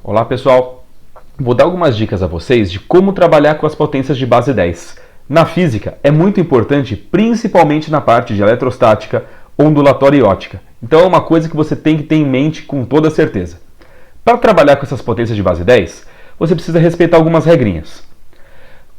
Olá pessoal, vou dar algumas dicas a vocês de como trabalhar com as potências de base 10. Na física é muito importante, principalmente na parte de eletrostática, ondulatória e ótica. Então é uma coisa que você tem que ter em mente com toda certeza. Para trabalhar com essas potências de base 10, você precisa respeitar algumas regrinhas.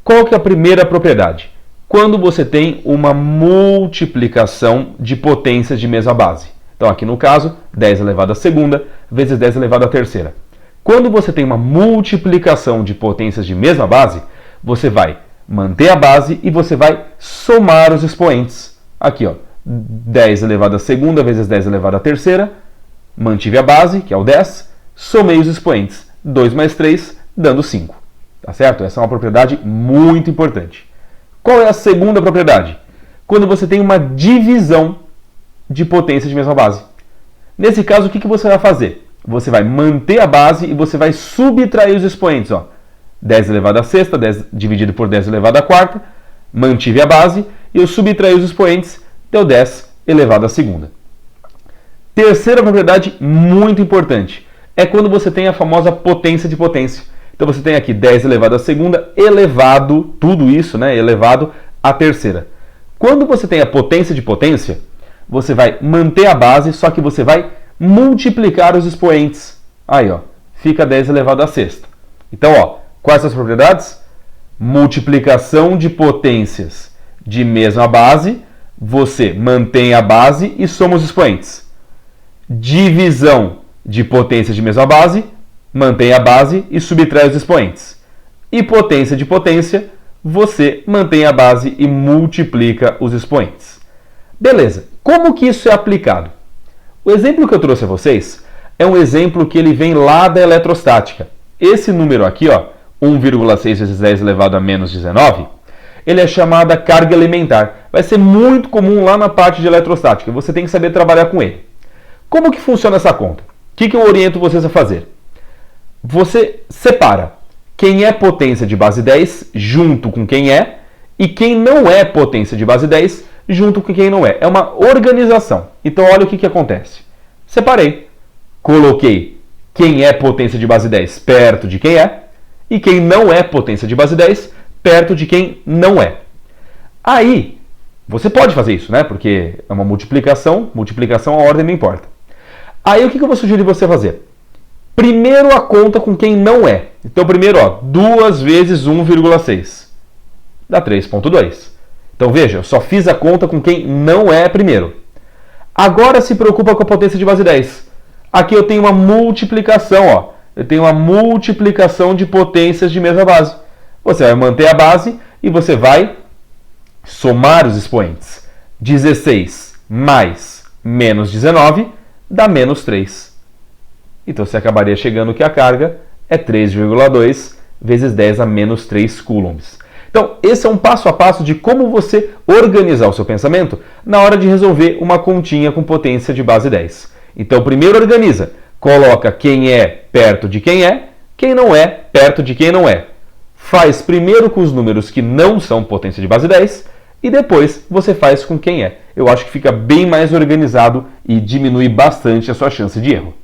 Qual que é a primeira propriedade? Quando você tem uma multiplicação de potências de mesma base. Então aqui no caso, 10 elevado à segunda vezes 10 elevado à terceira. Quando você tem uma multiplicação de potências de mesma base, você vai manter a base e você vai somar os expoentes. Aqui, ó, 10 elevado à segunda vezes 10 elevado à terceira, mantive a base, que é o 10, somei os expoentes. 2 mais 3, dando 5. Tá certo? Essa é uma propriedade muito importante. Qual é a segunda propriedade? Quando você tem uma divisão de potência de mesma base. Nesse caso, o que você vai fazer? Você vai manter a base e você vai subtrair os expoentes. Ó. 10 elevado à sexta, 10 dividido por 10 elevado à quarta, mantive a base e eu subtraí os expoentes, deu 10 elevado à segunda. Terceira propriedade muito importante é quando você tem a famosa potência de potência. Então você tem aqui 10 elevado à segunda elevado, tudo isso, né, elevado à terceira. Quando você tem a potência de potência, você vai manter a base, só que você vai multiplicar os expoentes. Aí, ó, fica 10 elevado à sexta. Então, ó, quais são as propriedades? Multiplicação de potências de mesma base, você mantém a base e soma os expoentes. Divisão de potências de mesma base, mantém a base e subtrai os expoentes. E potência de potência, você mantém a base e multiplica os expoentes. Beleza, como que isso é aplicado? O exemplo que eu trouxe a vocês é um exemplo que ele vem lá da eletrostática. Esse número aqui, ó, 1,6 vezes 10 elevado a menos 19, ele é chamada carga elementar. Vai ser muito comum lá na parte de eletrostática. Você tem que saber trabalhar com ele. Como que funciona essa conta? O que eu oriento vocês a fazer? Você separa quem é potência de base 10 junto com quem é e quem não é potência de base 10 junto com quem não é. É uma organização. Então olha o que acontece. Separei. Coloquei quem é potência de base 10 perto de quem é e quem não é potência de base 10 perto de quem não é. Aí, você pode fazer isso, né? Porque é uma multiplicação a ordem não importa. Aí o que eu vou sugerir você fazer? Primeiro a conta com quem não é. Então primeiro, ó, 2 vezes 1,6 dá 3,2. Então veja, eu só fiz a conta com quem não é primeiro. Agora se preocupa com a potência de base 10. Aqui eu tenho uma multiplicação, ó. Eu tenho uma multiplicação de potências de mesma base. Você vai manter a base e você vai somar os expoentes. 16 mais menos 19 dá menos 3. Então você acabaria chegando que a carga é 3,2 vezes 10 a menos 3 coulombs. Então, esse é um passo a passo de como você organizar o seu pensamento na hora de resolver uma continha com potência de base 10. Então, primeiro organiza. Coloca quem é perto de quem não é perto de quem não é. Faz primeiro com os números que não são potência de base 10 e depois você faz com quem é. Eu acho que fica bem mais organizado e diminui bastante a sua chance de erro.